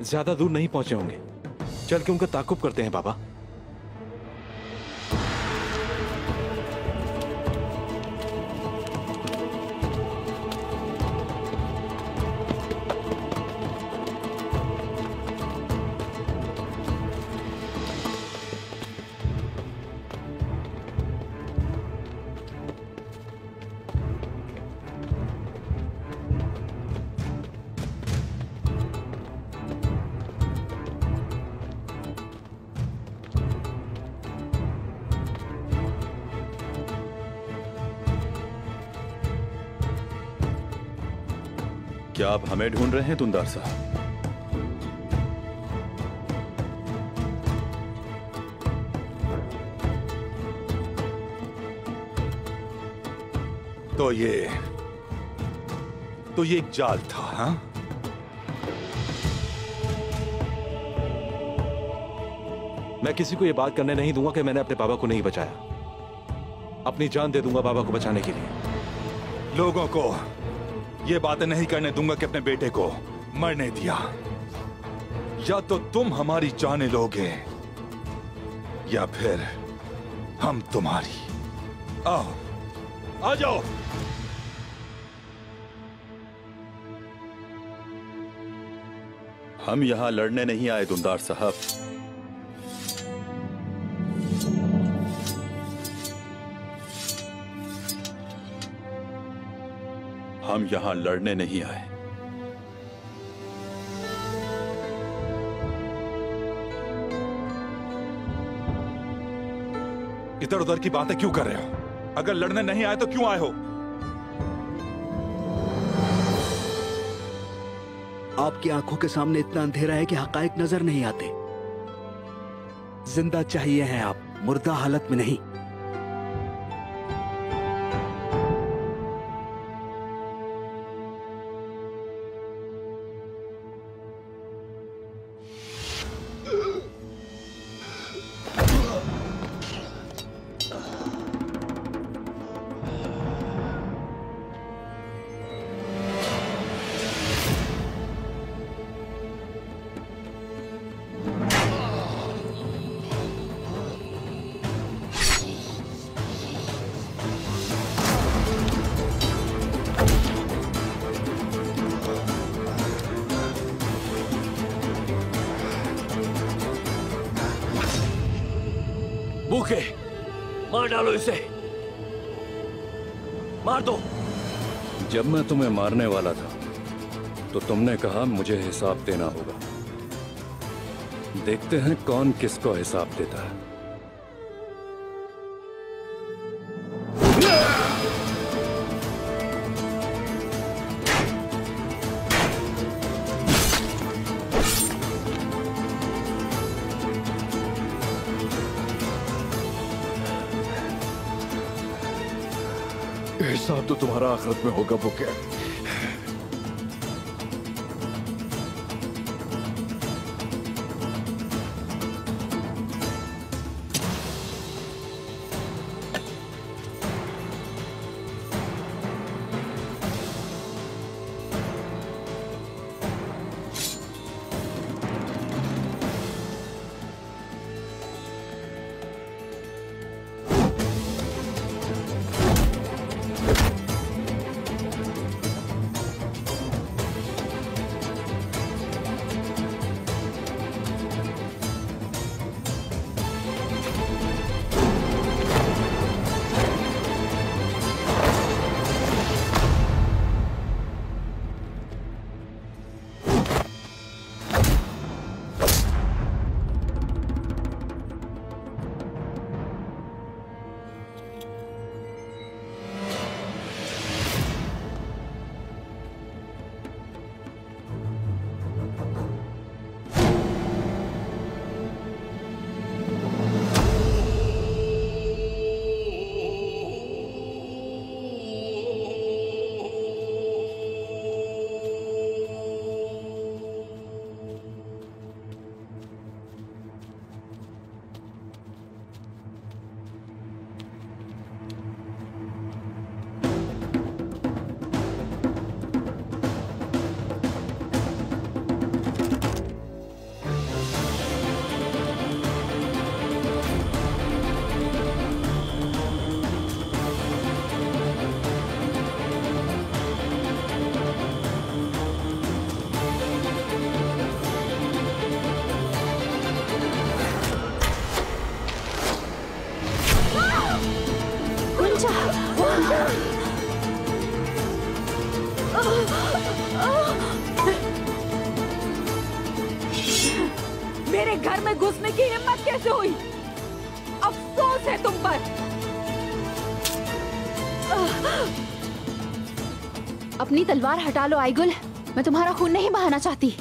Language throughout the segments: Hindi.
ज्यादा दूर नहीं पहुंचे होंगे। चल के उनका ताकुब करते हैं बाबा। क्या आप हमें ढूंढ रहे हैं दुंदार साहब? तो ये एक जाल था, हाँ? मैं किसी को ये बात करने नहीं दूंगा कि मैंने अपने बाबा को नहीं बचाया। अपनी जान दे दूंगा बाबा को बचाने के लिए। लोगों को ये बातें नहीं करने दूंगा कि अपने बेटे को मरने दिया। या तो तुम हमारी जानें लोगे या फिर हम तुम्हारी। आओ, आ जाओ। हम यहां लड़ने नहीं आए दुंदार साहब। हम यहां लड़ने नहीं आए। इधर उधर की बातें क्यों कर रहे हो? अगर लड़ने नहीं आए तो क्यों आए हो? आपकी आंखों के सामने इतना अंधेरा है कि हकाइक नजर नहीं आते। जिंदा चाहिए हैं आप, मुर्दा हालत में नहीं। भूखे, मार डालो इसे, मार दो। जब मैं तुम्हें मारने वाला था तो तुमने कहा मुझे हिसाब देना होगा। देखते हैं कौन किसको हिसाब देता है। हिसाब तो तुम्हारा आखिरत में होगा बुके। मेरे घर में घुसने की हिम्मत कैसे हुई? अफसोस है तुम पर। अपनी तलवार हटा लो आईगुल, मैं तुम्हारा खून नहीं बहाना चाहती।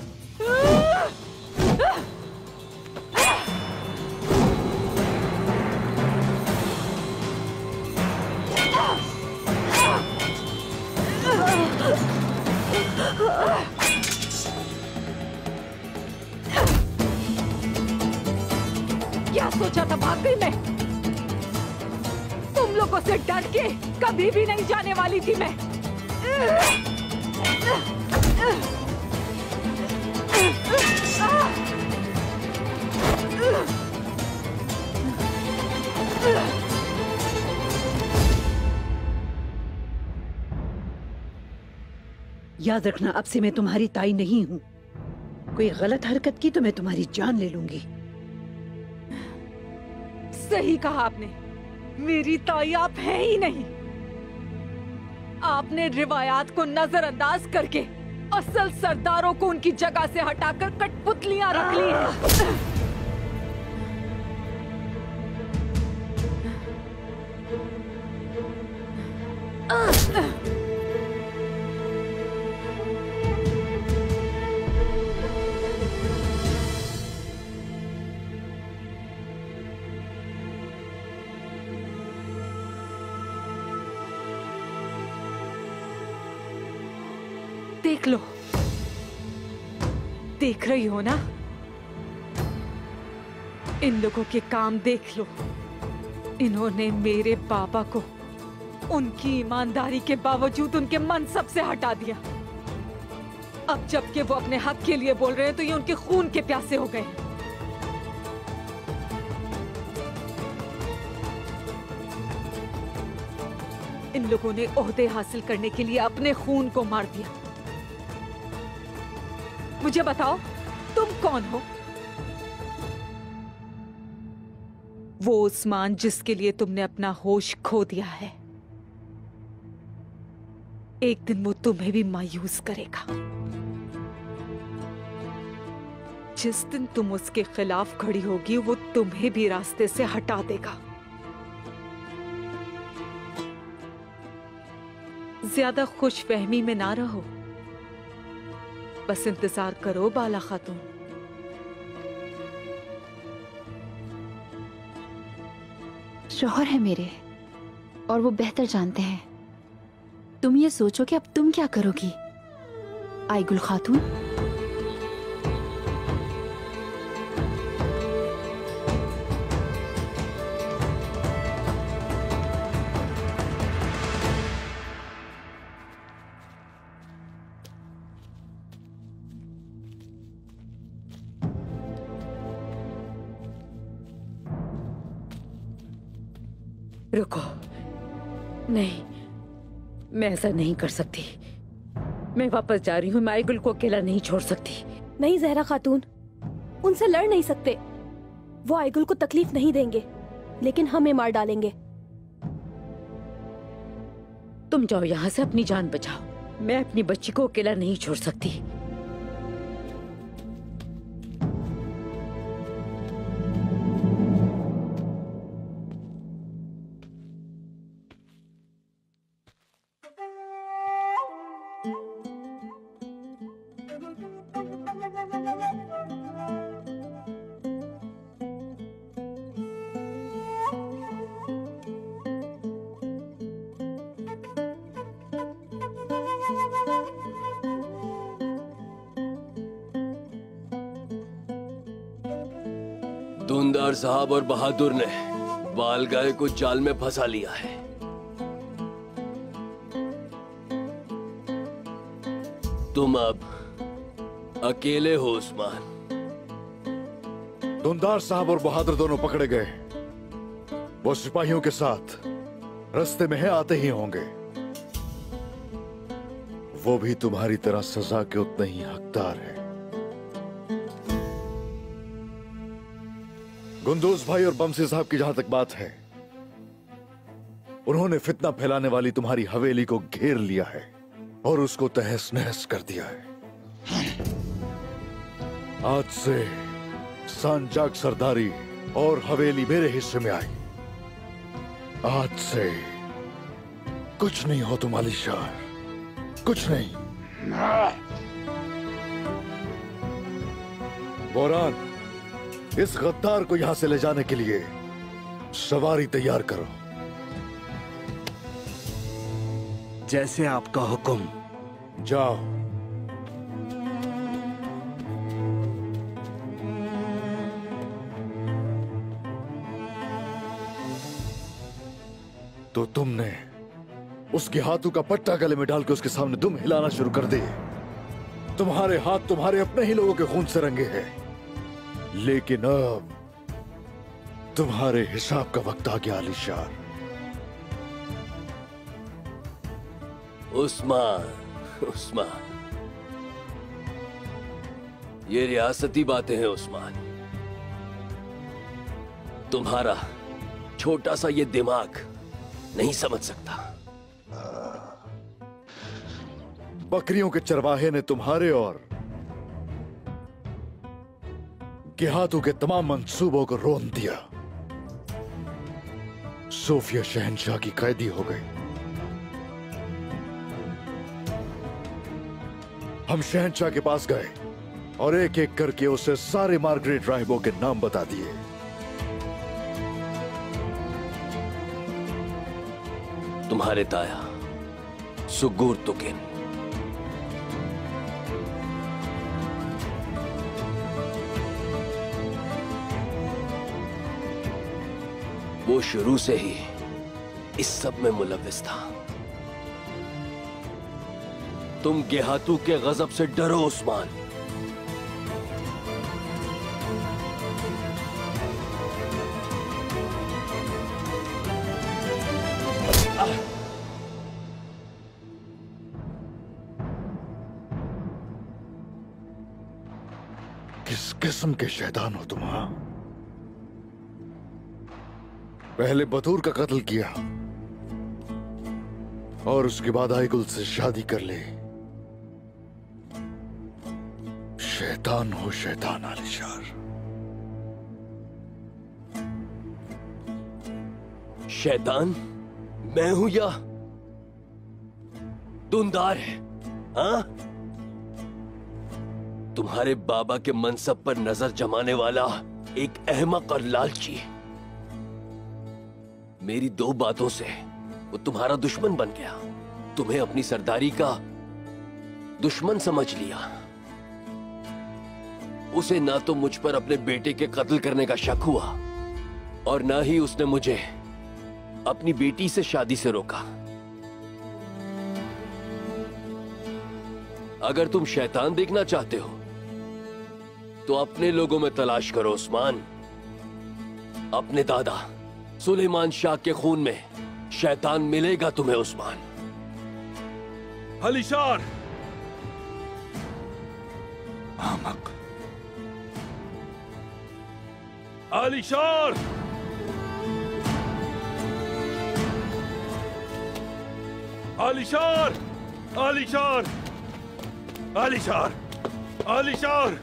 क्या सोचा था भाग गई मैं? तुम लोगों से डर के कभी भी नहीं जाने वाली थी मैं। याद रखना, अब से मैं तुम्हारी ताई नहीं हूँ। कोई गलत हरकत की तो मैं तुम्हारी जान ले लूंगी। सही कहा आपने, मेरी ताई आप है ही नहीं। आपने रिवायात को नजरअंदाज करके असल सरदारों को उनकी जगह से हटाकर कठपुतलियां रख ली हैं। देख लो, देख रही हो ना? इन लोगों के काम देख लो। इन्होंने मेरे बाबा को उनकी ईमानदारी के बावजूद उनके मनसब से हटा दिया। अब जबकि वो अपने हक के लिए बोल रहे हैं तो ये उनके खून के प्यासे हो गए। इन लोगों ने ओहदे हासिल करने के लिए अपने खून को मार दिया। मुझे बताओ, तुम कौन हो? वो उस्मान जिसके लिए तुमने अपना होश खो दिया है। एक दिन वो तुम्हें भी मायूस करेगा। जिस दिन तुम उसके खिलाफ खड़ी होगी वो तुम्हें भी रास्ते से हटा देगा। ज्यादा खुशफहमी में ना रहो, बस इंतजार करो बाला खातून। शौहर है मेरे और वो बेहतर जानते हैं। तुम ये सोचो कि अब तुम क्या करोगी आईगुल खातून। रुको, नहीं, मैं ऐसा नहीं कर सकती। मैं वापस जा रही हूँ। मैं आईगुल को अकेला नहीं छोड़ सकती। नहीं जहरा खातून, उनसे लड़ नहीं सकते। वो आईगुल को तकलीफ नहीं देंगे, लेकिन हमें मार डालेंगे। तुम जाओ यहाँ से, अपनी जान बचाओ। मैं अपनी बच्ची को अकेला नहीं छोड़ सकती। धुंदार साहब और बहादुर ने बाल गाय को जाल में फंसा लिया है। तुम अब अकेले हो उस्मान। धुंदार साहब और बहादुर दोनों पकड़े गए। वो सिपाहियों के साथ रास्ते में है, आते ही होंगे। वो भी तुम्हारी तरह सजा के उतने ही हकदार है। गुंदूज भाई और बमसी साहब की जहां तक बात है, उन्होंने फितना फैलाने वाली तुम्हारी हवेली को घेर लिया है और उसको तहस नहस कर दिया है। आज से सांजाक सरदारी और हवेली मेरे हिस्से में आई। आज से कुछ नहीं हो तुम आलिशान, कुछ नहीं। बोरान, इस गद्दार को यहां से ले जाने के लिए सवारी तैयार करो। जैसे आपका हुक्म। जाओ। तो तुमने उसके हाथों का पट्टा गले में डाल के उसके सामने दुम हिलाना शुरू कर दिए। तुम्हारे हाथ तुम्हारे अपने ही लोगों के खून से रंगे हैं, लेकिन अब तुम्हारे हिसाब का वक्त आ गया आलिशान। उस्मान, उस्मान, ये रियासती बातें हैं उस्मान। तुम्हारा छोटा सा ये दिमाग नहीं समझ सकता। बकरियों के चरवाहे ने तुम्हारे और गेहातों के तमाम मंसूबों को रोन दिया। सोफिया शहंशाह की कैदी हो गई। हम शहंशाह के पास गए और एक एक करके उसे सारे मार्गरेट राहिबों के नाम बता दिए। तुम्हारे ताया सुगूर तुकिन, वो शुरू से ही इस सब में मुलव्विस था। तुम गेहातू के गजब से डरो उस्मान। किस किस्म के शैतान हो तुम? हाँ, पहले बतूर का कत्ल किया और उसके बाद आईगुल से शादी कर ली। शैतान हो शैतान आलिशान। शैतान मैं हूं या दुंदार है? हाँ, तुम्हारे बाबा के मनसब पर नजर जमाने वाला एक अहमक और लालची मेरी दो बातों से वो तुम्हारा दुश्मन बन गया। तुम्हें अपनी सरदारी का दुश्मन समझ लिया। उसे ना तो मुझ पर अपने बेटे के कत्ल करने का शक हुआ और ना ही उसने मुझे अपनी बेटी से शादी से रोका। अगर तुम शैतान देखना चाहते हो तो अपने लोगों में तलाश करो उस्मान। अपने दादा सुलेमान शाह के खून में शैतान मिलेगा तुम्हें उस्मान। आलिशान! आमक! आलिशान! आलिशान! आलिशान! आलिशान! आलिशान!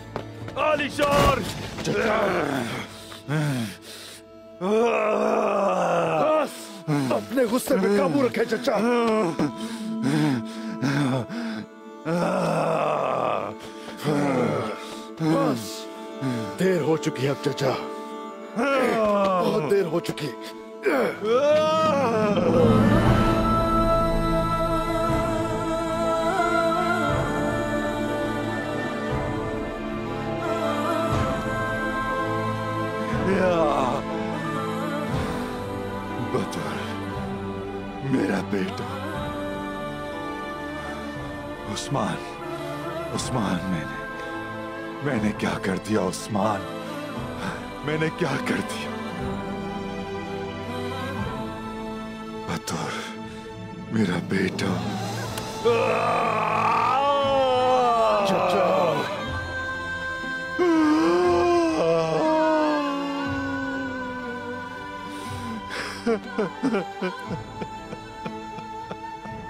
आलिशान! अपने गुस्से पे काबू रखे चचा। बस देर हो चुकी है अब चचा, बहुत देर हो चुकी। बतूर, मेरा बेटा उस्मान, उस्मान, मैंने क्या कर दिया उस्मान? मैंने क्या कर दिया? बतूर, मेरा बेटा। चचा,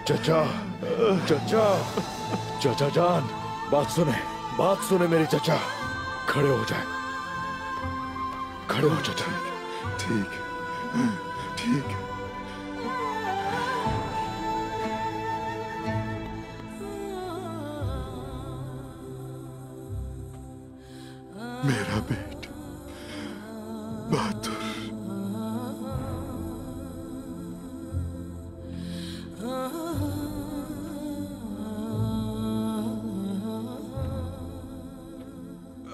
चचा, चचा, चचा जान, बात सुने मेरी चचा। खड़े हो जाए, खड़े हो चाचा। ठीक है, ठीक है। मेरा बेटा बहादुर।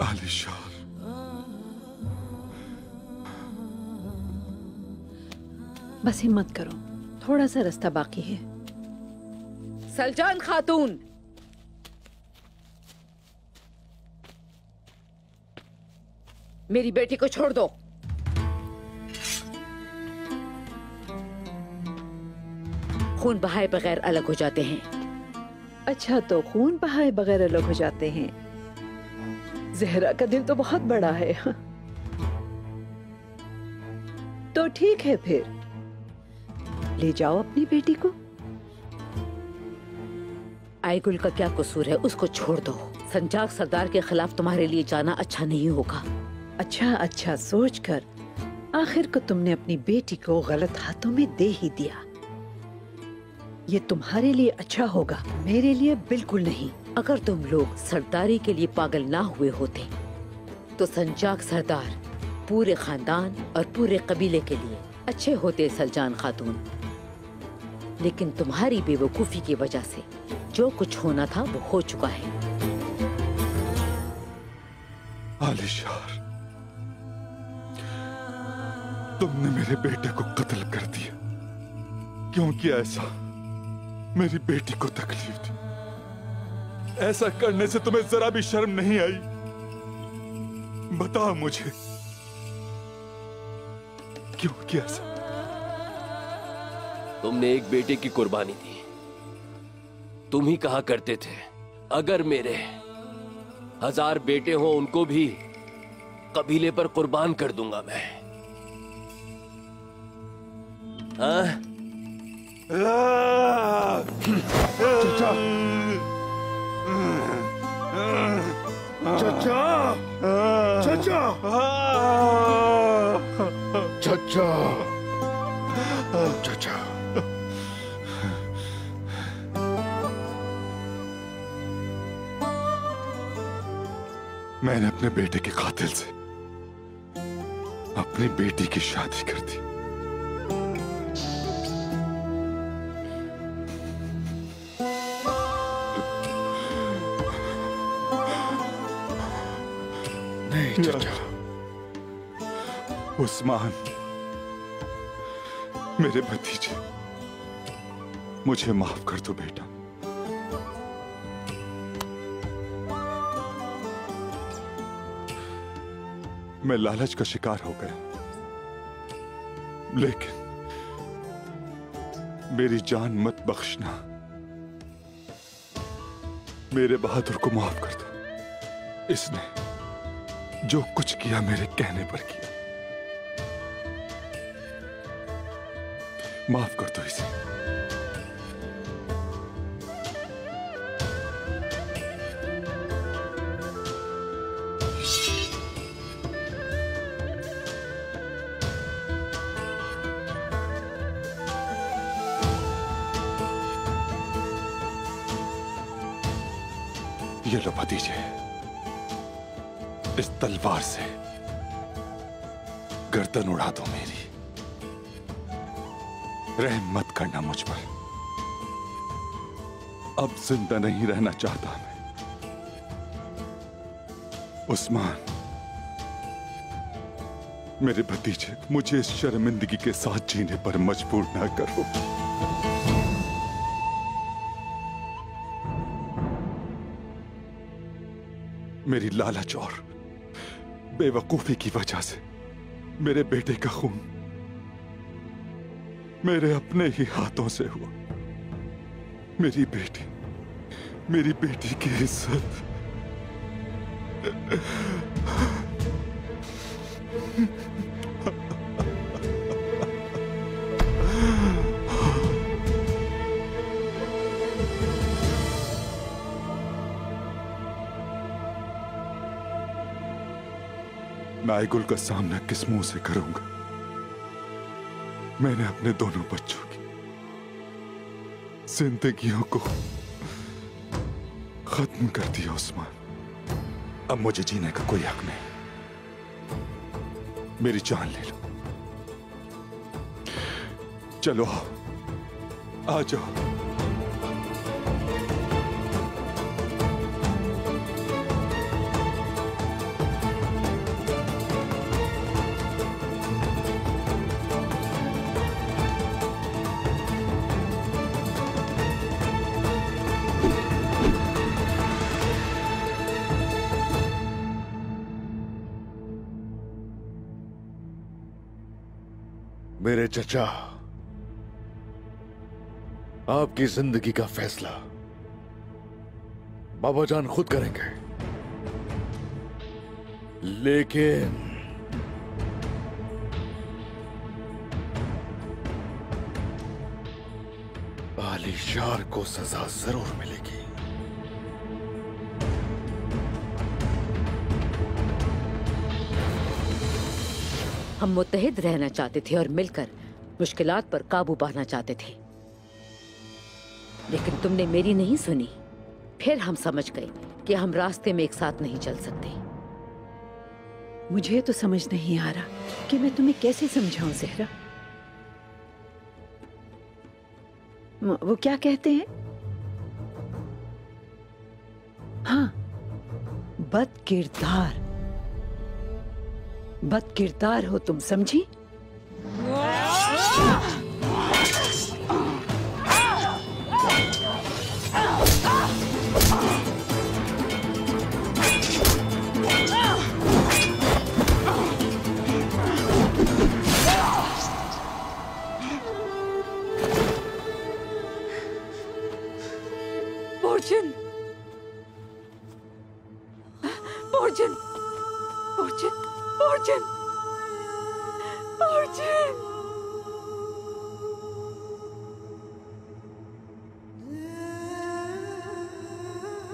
आलिशान। बस हिम्मत करो, थोड़ा सा रास्ता बाकी है। सलजान खातून, मेरी बेटी को छोड़ दो। खून बहाए बगैर अलग हो जाते हैं। अच्छा, तो खून बहाए बगैर अलग हो जाते हैं। जहरा का दिल तो बहुत बड़ा है। तो ठीक है, फिर ले जाओ अपनी बेटी को। आईगुल का क्या कसूर है, उसको छोड़ दो। संजाक सरदार के खिलाफ तुम्हारे लिए जाना अच्छा नहीं होगा। अच्छा सोचकर आखिर को तुमने अपनी बेटी को गलत हाथों में दे ही दिया। ये तुम्हारे लिए अच्छा होगा, मेरे लिए बिल्कुल नहीं। अगर तुम लोग सरदारी के लिए पागल ना हुए होते तो संजाक सरदार पूरे खानदान और पूरे कबीले के लिए अच्छे होते सलजान खातून। लेकिन तुम्हारी बेवकूफी की वजह से जो कुछ होना था वो हो चुका है। आलिशार, तुमने मेरे बेटे को कत्ल कर दिया क्योंकि ऐसा मेरी बेटी को तकलीफ थी। ऐसा करने से तुम्हें जरा भी शर्म नहीं आई? बताओ मुझे क्यों किया ऐसा? तुमने एक बेटे की कुर्बानी दी। तुम ही कहा करते थे अगर मेरे 1000 बेटे हो उनको भी कबीले पर कुर्बान कर दूंगा मैं। हाँ? चाचा, चाचा, चाचा, चाचा, चाचा। मैंने अपने बेटे के कातिल से अपनी बेटी की शादी कर दी। नहीं चाचा। उस्मान, मेरे भतीजे, मुझे माफ कर दो बेटा। मैं लालच का शिकार हो गया, लेकिन मेरी जान मत बख्शना। मेरे बहादुर को माफ कर दो। इसने जो कुछ किया मेरे कहने पर किया। माफ कर दो इसे। ये लो भतीजे, इस तलवार से गर्दन उड़ा दो मेरी। रहम मत करना मुझ पर। अब जिंदा नहीं रहना चाहता मैं। उस्मान, मेरे भतीजे, मुझे इस शर्मिंदगी के साथ जीने पर मजबूर ना करो। मेरी लालच और बेवकूफी की वजह से मेरे बेटे का खून मेरे अपने ही हाथों से हुआ। मेरी बेटी की इज्जत मैं आईगुल का सामना किस मुंह से करूंगा? मैंने अपने दोनों बच्चों की जिंदगियों को खत्म कर दिया उस्मान। अब मुझे जीने का कोई हक नहीं। मेरी जान ले लो। चलो आ जाओ। मेरे चचा, आपकी जिंदगी का फैसला बाबा जान खुद करेंगे, लेकिन आलिशार को सजा जरूर मिलेगी। हम मुत्तहिद रहना चाहते थे और मिलकर मुश्किलात पर काबू पाना चाहते थे, लेकिन तुमने मेरी नहीं सुनी। फिर हम समझ गए कि हम रास्ते में एक साथ नहीं चल सकते। मुझे तो समझ नहीं आ रहा कि मैं तुम्हें कैसे समझाऊं ज़हरा। वो क्या कहते हैं? हाँ, बदकिरदार। बदकिरदार हो तुम, समझी? Borjin! Borjin! Borjin! Borjin! Borjin!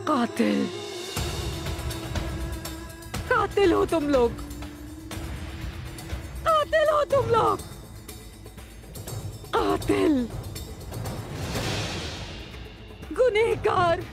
कातिल! कातिल हो तुम लोग! कातिल हो तुम लोग! कातिल! गुनहगार!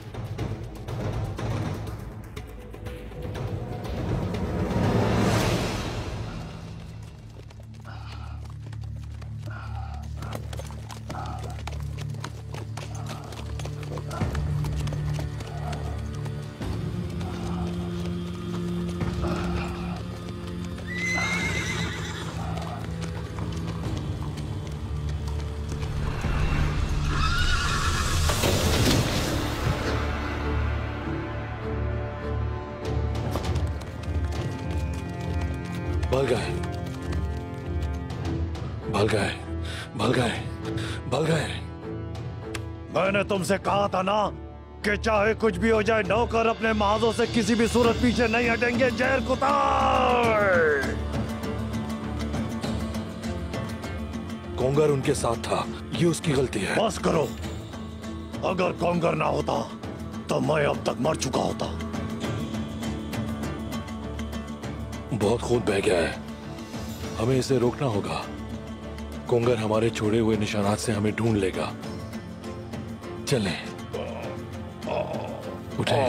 भाग गए, भाग गए, भाग गए, भाग गए। मैंने तुमसे कहा था ना कि चाहे कुछ भी हो जाए, नौकर अपने महाजों से किसी भी सूरत पीछे नहीं हटेंगे। जहर कुतार! कोंगर उनके साथ था, ये उसकी गलती है। बस करो। अगर कोंगर ना होता तो मैं अब तक मर चुका होता। बहुत खून बह गया है, हमें इसे रोकना होगा। कोंगर हमारे छोड़े हुए निशानात से हमें ढूंढ लेगा। चलें, उठे।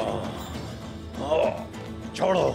छोड़ो।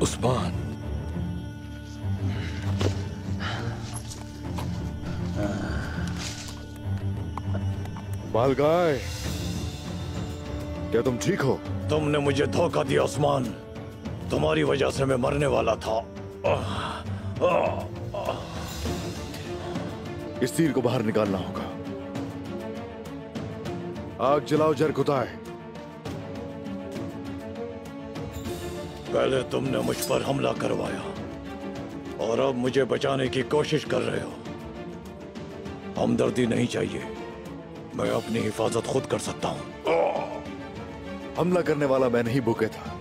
उस्मान, बालगाय, क्या तुम ठीक हो? तुमने मुझे धोखा दिया उस्मान। तुम्हारी वजह से मैं मरने वाला था। इस तीर को बाहर निकालना होगा। आग जलाओ जरकुताए। पहले तुमने मुझ पर हमला करवाया और अब मुझे बचाने की कोशिश कर रहे हो। हमदर्दी नहीं चाहिए, मैं अपनी हिफाजत खुद कर सकता हूं। हमला करने वाला मैं नहीं बुके था,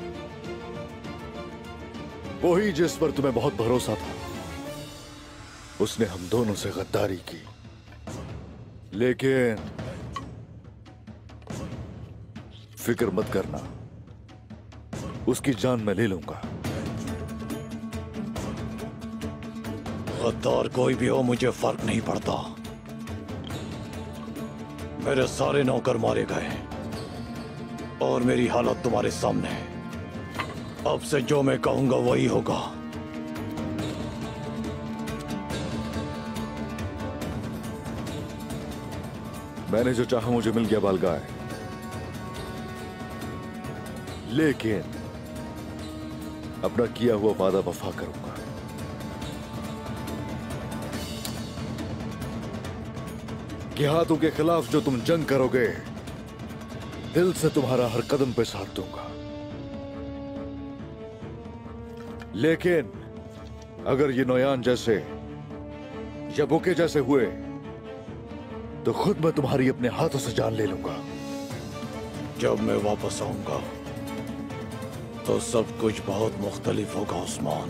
वही जिस पर तुम्हें बहुत भरोसा था। उसने हम दोनों से गद्दारी की, लेकिन फिक्र मत करना, उसकी जान मैं ले लूंगा। गद्दार कोई भी हो मुझे फर्क नहीं पड़ता। मेरे सारे नौकर मारे गए और मेरी हालत तुम्हारे सामने है। अब से जो मैं कहूंगा वही होगा। मैंने जो चाहा मुझे मिल गया बालगाय, लेकिन अपना किया हुआ वादा वफा करूंगा। गिहातों के खिलाफ जो तुम जंग करोगे, दिल से तुम्हारा हर कदम पे साथ दूंगा। लेकिन अगर ये नौयान जैसे या बुके जैसे हुए तो खुद मैं तुम्हारी अपने हाथों से जान ले लूंगा। जब मैं वापस आऊंगा तो सब कुछ बहुत मुख्तलिफ होगा उस्मान।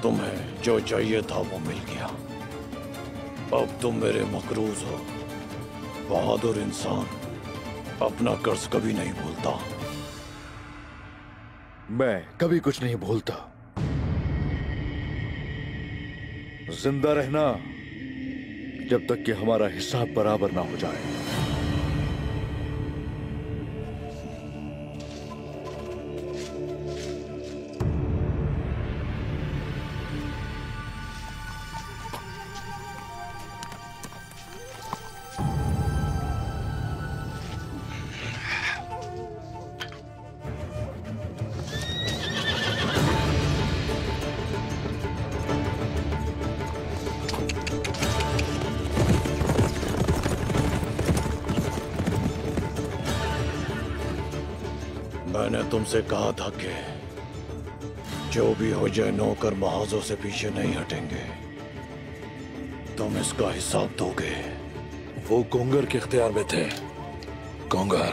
तुम्हें जो चाहिए था वो मिल गया। अब तुम मेरे मकरूज हो। बहादुर इंसान अपना कर्ज कभी नहीं भूलता। मैं कभी कुछ नहीं भूलता। जिंदा रहना जब तक कि हमारा हिसाब बराबर ना हो जाए। मैंने तुमसे कहा था कि जो भी हो जाए नौकर महाजों से पीछे नहीं हटेंगे। तुम इसका हिसाब दोगे। वो कोंगर के इख्तियार में थे। कोंगर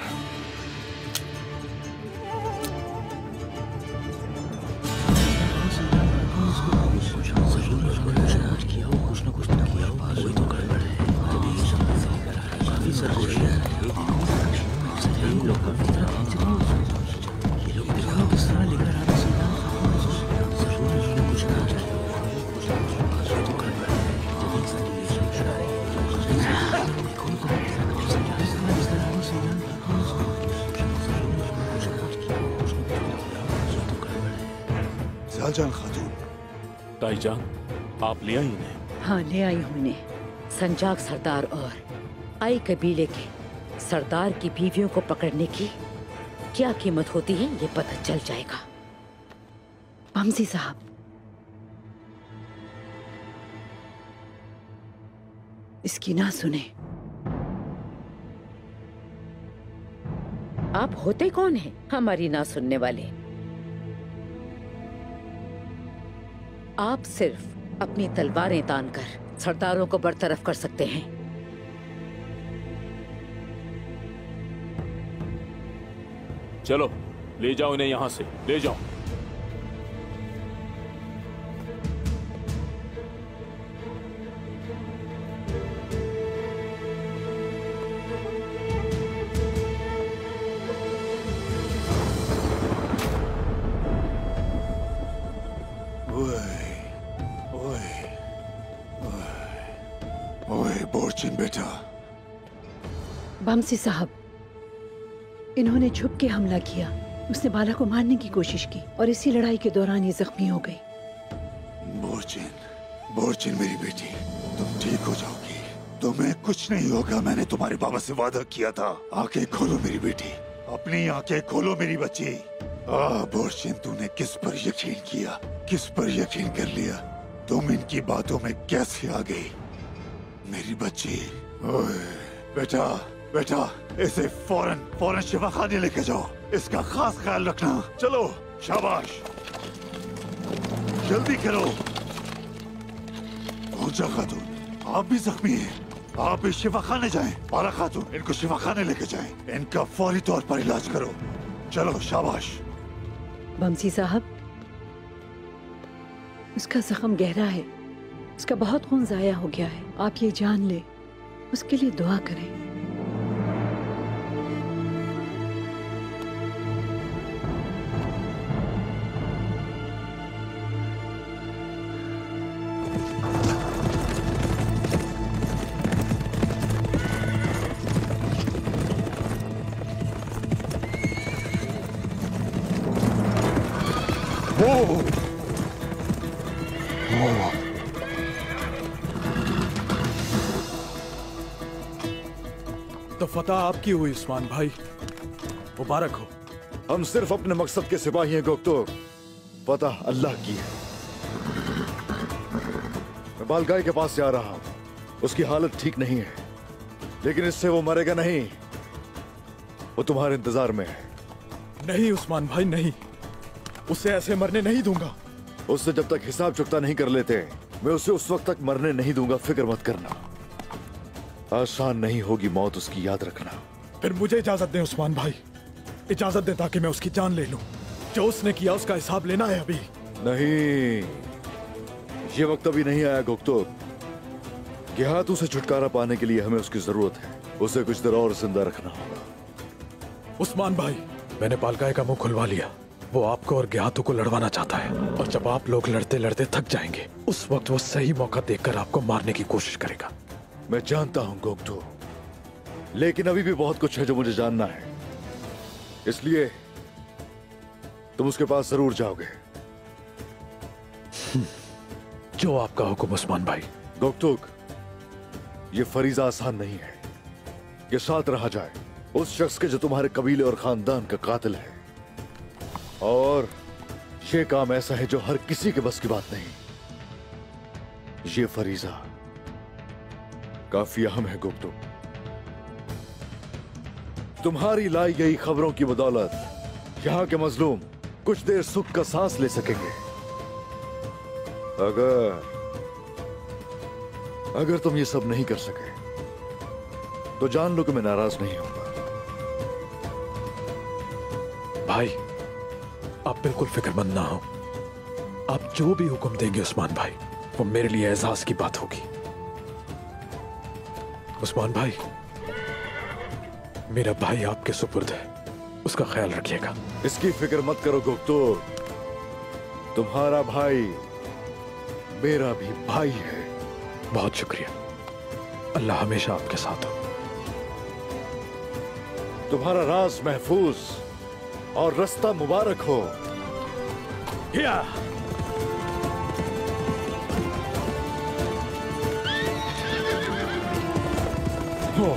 जान खातून। ताईजान, आप ले आई इन्हें? हाँ, ले आई हूँ इन्हें। संजाक सरदार और आई कबीले के सरदार की बीवियों को पकड़ने की क्या कीमत होती है ये पता चल जाएगा। बमसी साहब, इसकी ना सुने। आप होते कौन हैं हमारी ना सुनने वाले? आप सिर्फ अपनी तलवारें तानकर सरदारों को बरतरफ कर सकते हैं। चलो ले जाओ इन्हें, यहां से ले जाओ। बोरचिन बेटा। बमसी साहब, इन्होंने छुप के हमला किया। उसने बाला को मारने की कोशिश की और इसी लड़ाई के दौरान ये जख्मी हो गई। बोरचिन, बोरचिन मेरी बेटी, तुम ठीक हो जाओगी। तुम्हें कुछ नहीं होगा। मैंने तुम्हारे बाबा से वादा किया था। आंखें खोलो मेरी बेटी, अपनी आंखें खोलो मेरी बच्ची। बोर्शिन, तूने किस पर यकीन किया, किस पर यकीन कर लिया? तुम इनकी बातों में कैसे आ गई मेरी बच्ची? ओए बेटा, बेटा, इसे फौरन शिफा खाने लेके जाओ। इसका खास ख्याल रखना। चलो, शाबाश, जल्दी करो। पहुंचा खातून, आप भी जख्मी हैं। आप भी शिफा खाने जाएं। बाला खातून, इनको शिफा खाने लेके जाएं। इनका फौरी तौर पर इलाज करो। चलो, शाबाश। बमसी साहब, उसका जख्म गहरा है, उसका बहुत खून जाया हो गया है। आप ये जान ले, उसके लिए दुआ करें। तो फतह आपकी हुई उस्मान भाई, मुबारक हो। हम सिर्फ अपने मकसद के सिपाही हैं गोक्तो, फतह अल्लाह की है। मैं बालगाय के पास से आ रहा हूं। उसकी हालत ठीक नहीं है, लेकिन इससे वो मरेगा नहीं। वो तुम्हारे इंतजार में है। नहीं उस्मान भाई, नहीं, उसे ऐसे मरने नहीं दूंगा। उससे जब तक हिसाब चुकता नहीं कर लेते, मैं उसे उस वक्त तक मरने नहीं दूंगा। फिक्र मत करना, आसान नहीं होगी मौत उसकी, याद रखना। फिर मुझे इजाजत दें उस्मान भाई, इजाजत दें ताकि मैं उसकी जान ले लूं। जो उसने किया उसका हिसाब लेना है अभी। नहीं, ये वक्त अभी नहीं आया गोक्तो। गेहातू से छुटकारा पाने के लिए हमें उसकी जरूरत है। उसे कुछ देर और जिंदा रखना होगा। उस्मान भाई, मैंने बालगाय का मुंह खुलवा लिया। वो आपको और गेहातू को लड़वाना चाहता है, और जब आप लोग लड़ते लड़ते थक जाएंगे, उस वक्त वो सही मौका देखकर आपको मारने की कोशिश करेगा। मैं जानता हूं गोक्तो, लेकिन अभी भी बहुत कुछ है जो मुझे जानना है। इसलिए तुम उसके पास जरूर जाओगे। जो आपका हुक्म उस्मान भाई। गोक्तुक, ये फरीजा आसान नहीं है। ये साथ रहा जाए उस शख्स के जो तुम्हारे कबीले और खानदान का कातिल है, और ये काम ऐसा है जो हर किसी के बस की बात नहीं। ये फरीजा काफी अहम है गुप्तो। तुम्हारी लाई गई खबरों की बदौलत यहां के मजलूम कुछ देर सुख का सांस ले सकेंगे। अगर तुम ये सब नहीं कर सके तो जान लो कि मैं नाराज नहीं होऊंगा। भाई, आप बिल्कुल फिक्रमंद ना हो। आप जो भी हुक्म देंगे उस्मान भाई, वो मेरे लिए एजाज की बात होगी। उस्मान भाई, मेरा भाई आपके सुपुर्द है, उसका ख्याल रखिएगा। इसकी फिक्र मत करो गुप्तो, तुम्हारा भाई मेरा भी भाई है। बहुत शुक्रिया, अल्लाह हमेशा आपके साथ हो। तुम्हारा राज महफूज और रास्ता मुबारक हो। या हो।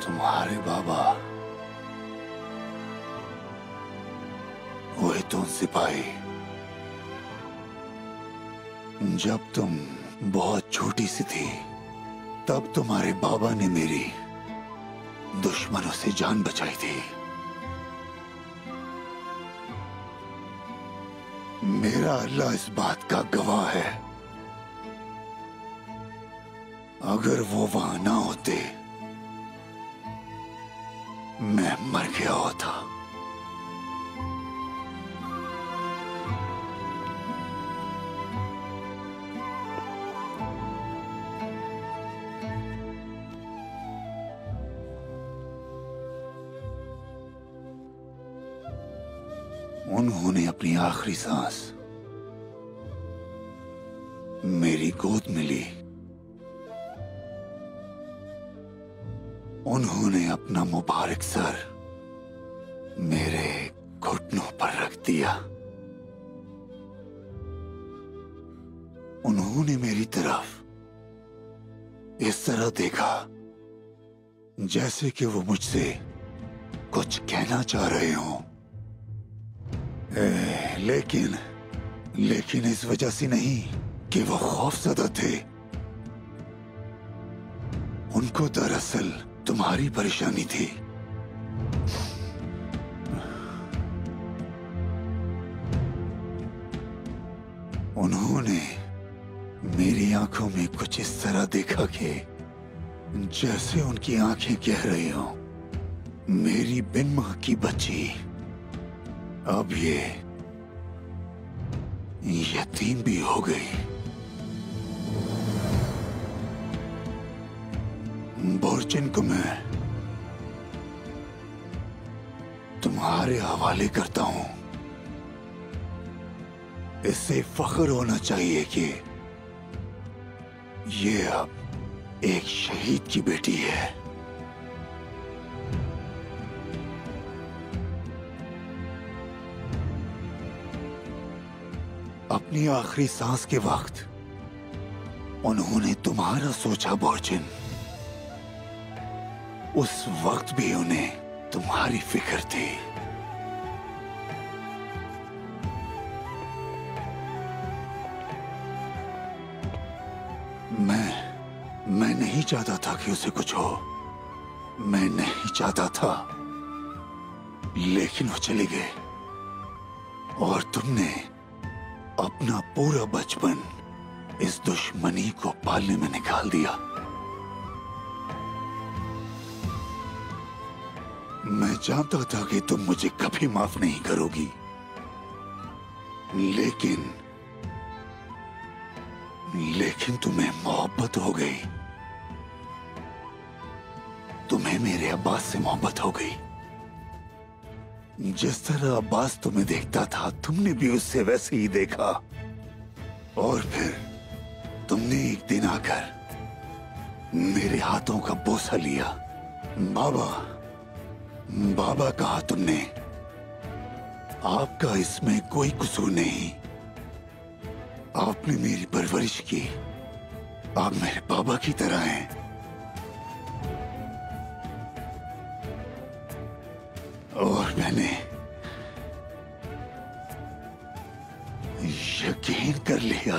तुम्हारे बाबा वही तो सिपाही, जब तुम बहुत छोटी सी थी तब तुम्हारे बाबा ने मेरी दुश्मनों से जान बचाई थी। मेरा अल्लाह इस बात का गवाह है, अगर वो वहां ना होते मैं मर गया होता। उन्होंने अपनी आखिरी सांस मेरी गोद में ली। उन्होंने अपना मुबारक सर मेरे घुटनों पर रख दिया। उन्होंने मेरी तरफ इस तरह देखा जैसे कि वो मुझसे कुछ कहना चाह रहे हों, लेकिन इस वजह से नहीं कि वो खौफज़दा थे। उनको दरअसल तुम्हारी परेशानी थी। उन्होंने मेरी आंखों में कुछ इस तरह देखा कि जैसे उनकी आंखें कह रही हों, मेरी बिन मां की बच्ची अब ये यतीम भी हो गई। बोर्चिन को मैं तुम्हारे हवाले करता हूं। इससे फख्र होना चाहिए कि ये अब एक शहीद की बेटी है। अपनी आखिरी सांस के वक्त उन्होंने तुम्हारा सोचा बोर्चिन। उस वक्त भी उन्हें तुम्हारी फिक्र थी। मैं नहीं चाहता था कि उसे कुछ हो। मैं नहीं चाहता था, लेकिन वो चले गए और तुमने अपना पूरा बचपन इस दुश्मनी को पालने में निकाल दिया। मैं जानता था कि तुम मुझे कभी माफ नहीं करोगी, लेकिन तुम्हें मोहब्बत हो गई। तुम्हें मेरे अब्बास से मोहब्बत हो गई। जिस तरह अब्बास तुम्हें देखता था, तुमने भी उससे वैसे ही देखा। और फिर तुमने एक दिन आकर मेरे हाथों का बोसा लिया। बाबा कहा तुमने, आपका इसमें कोई कसूर नहीं। आपने मेरी परवरिश की, आप मेरे बाबा की तरह हैं। और मैंने यकीन कर लिया,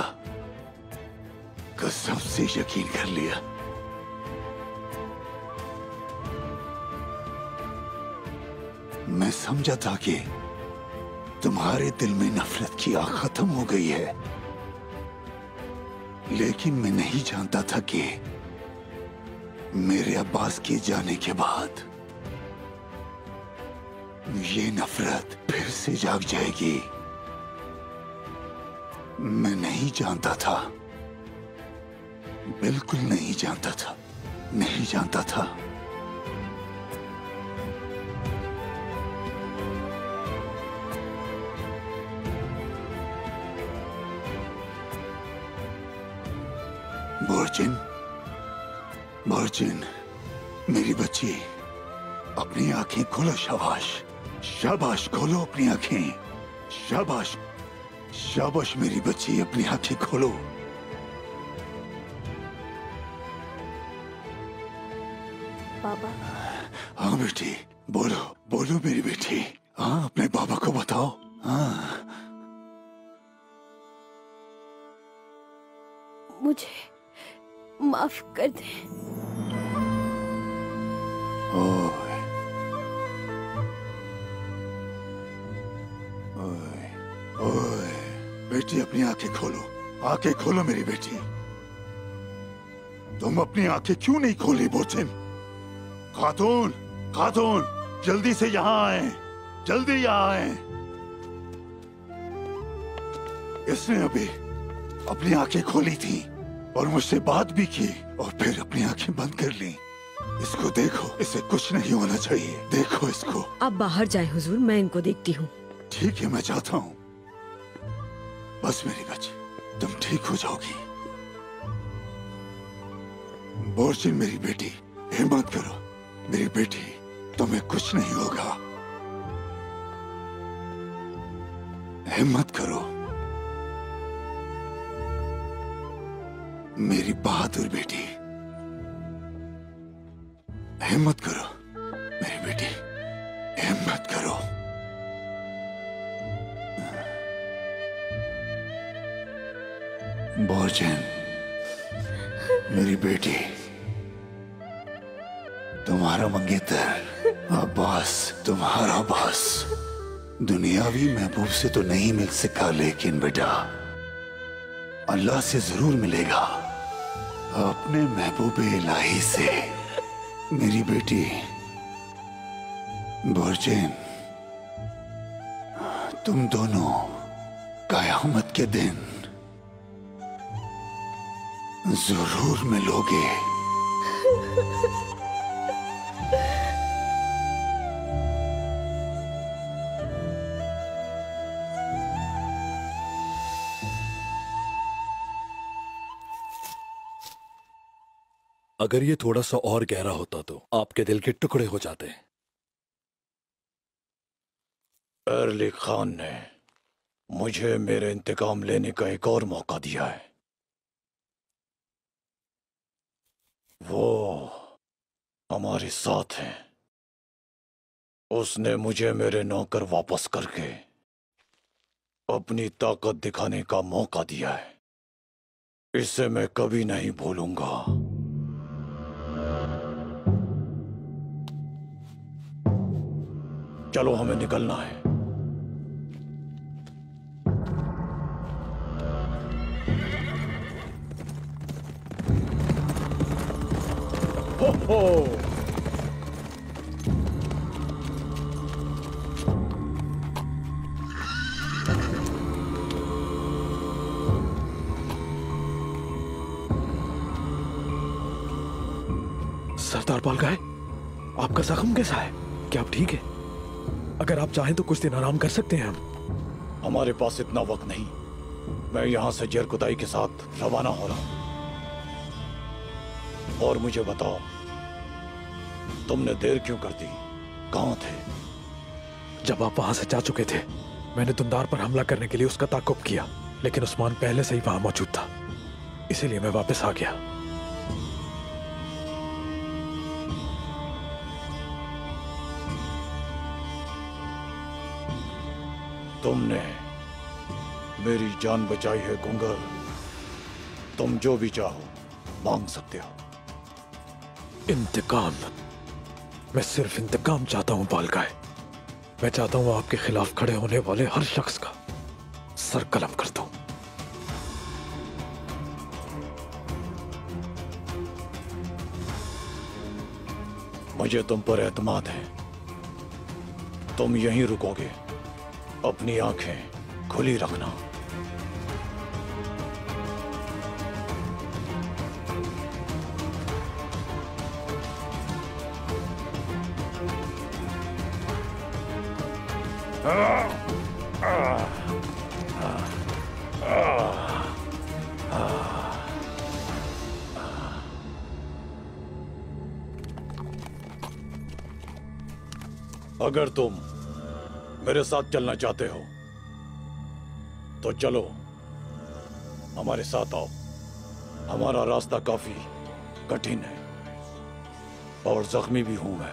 कसम से यकीन कर लिया। मैं समझा था कि तुम्हारे दिल में नफरत की आग खत्म हो गई है, लेकिन मैं नहीं जानता था कि मेरे अब्बास के जाने के बाद ये नफरत फिर से जाग जाएगी। मैं नहीं जानता था, बिल्कुल नहीं जानता था, नहीं जानता था। बोर्चिन, मेरी बच्ची, अपनी आंखें खोलो। शाबाश, खोलो अपनी आंखें। शाबाश मेरी बच्ची, अपनी आंखें खोलो। बाबा, हाँ बेटी, बोलो बोलो मेरी बेटी। हाँ, अपने बाबा को बताओ। हाँ, मुझे माफ कर दे। ओए, ओए, ओए, बेटी अपनी आंखें खोलो, आंखें खोलो मेरी बेटी। तुम अपनी आंखें क्यों नहीं खोली बोचिन? खातून, खातून, जल्दी से यहाँ आए, जल्दी यहाँ आए। इसने अभी अपनी आंखें खोली थी और मुझसे बात भी की और फिर अपनी आंखें बंद कर ली। इसको देखो, इसे कुछ नहीं होना चाहिए। देखो इसको। आप बाहर जाए हुजूर, मैं इनको देखती हूँ। ठीक है, मैं जाता हूँ। बस मेरी बच्ची, तुम ठीक हो जाओगी। बोर्चिन मेरी बेटी, हिम्मत करो मेरी बेटी, तुम्हें कुछ नहीं होगा। हिम्मत करो मेरी बहादुर बेटी, हिम्मत करो मेरी बेटी, हिम्मत करो। बोर्चिन मेरी बेटी, तुम्हारा मंगेतर अब्बास, तुम्हारा अब्बास दुनियावी महबूब से तो नहीं मिल सका, लेकिन बेटा अल्लाह से जरूर मिलेगा, अपने महबूब इलाही से। मेरी बेटी बोर्चिन, तुम दोनों कयामत के दिन जरूर मिलोगे। अगर ये थोड़ा सा और गहरा होता तो आपके दिल के टुकड़े हो जाते। अर्ली खान ने मुझे मेरे इंतकाम लेने का एक और मौका दिया है। वो हमारे साथ हैं। उसने मुझे मेरे नौकर वापस करके अपनी ताकत दिखाने का मौका दिया है। इसे मैं कभी नहीं भूलूंगा। चलो, हमें निकलना है। हो हो। सरदार बालगाय, आपका जख्म कैसा है? क्या आप ठीक है? अगर आप चाहें तो कुछ दिन आराम कर सकते हैं हम। हमारे पास इतना वक्त नहीं। मैं यहां से जरकुदाई के साथ रवाना हो रहा हूं। और मुझे बताओ, तुमने देर क्यों कर दी? कहां थे? जब आप वहां से जा चुके थे, मैंने दुंदार पर हमला करने के लिए उसका ताक़ुब किया, लेकिन उस्मान पहले से ही वहां मौजूद था, इसीलिए मैं वापस आ गया। तुमने मेरी जान बचाई है कुंगल। तुम जो भी चाहो मांग सकते हो। इंतकाम? मैं सिर्फ इंतकाम चाहता हूं बालगाय। मैं चाहता हूं आपके खिलाफ खड़े होने वाले हर शख्स का सर कलम कर दूं। मुझे तुम पर एतमाद है। तुम यहीं रुकोगे। अपनी आंखें खुली रखना। अगर तुम मेरे साथ चलना चाहते हो तो चलो, हमारे साथ आओ। हमारा रास्ता काफी कठिन है और जख्मी भी हूं मैं।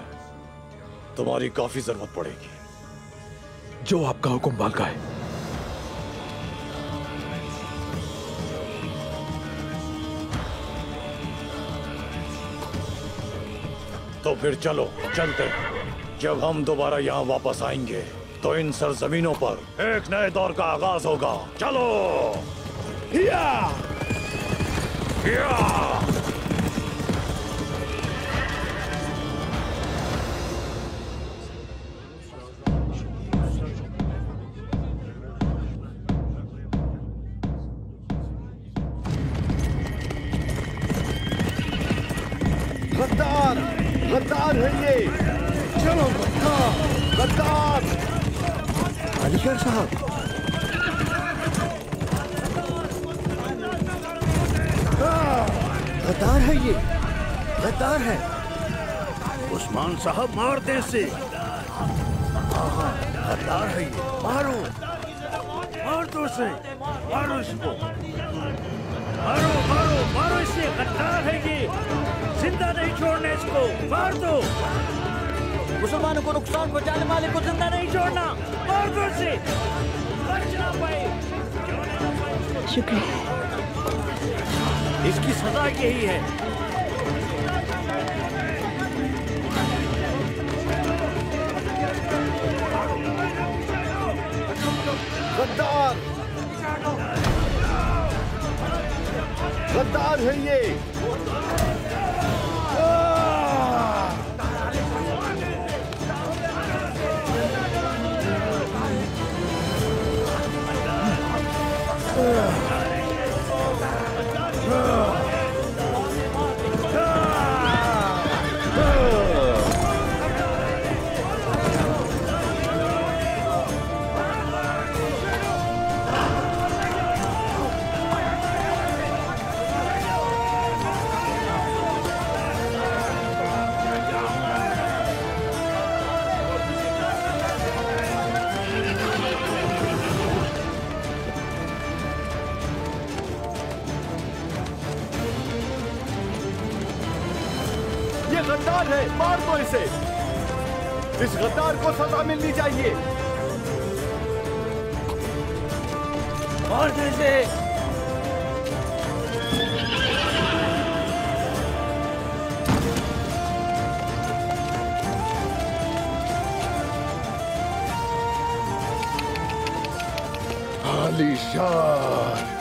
तुम्हारी काफी जरूरत पड़ेगी। जो आपका हुक्म बालका है। तो फिर चलो चलते हैं। जब हम दोबारा यहाँ वापस आएंगे तो इन सरजमीनों पर एक नए दौर का आगाज होगा। चलो। या! या! गद्दार गद्दार है ये। चलो गद्दार गद्दार। अलीगढ़ साहब, गद्दार है ये, गद्दार है। उस्मान साहब मार दे इसे। गद्दार है ये, मारो मार दो इसे, मारो इसको, मारो मारो मारो इसे। गद्दार है ये, जिंदा नहीं छोड़ना इसको, मार दो। मुसलमानों को नुकसान पहुंचाने वाले को जिंदा नहीं छोड़ना, मार दो इसे। शुक्रिया। इसकी सजा यही है। गद्दार गद्दार है ये। गद्दार है, मार दो इसे। इस गद्दार को सजा मिलनी चाहिए। मार दो इसे। आलीशान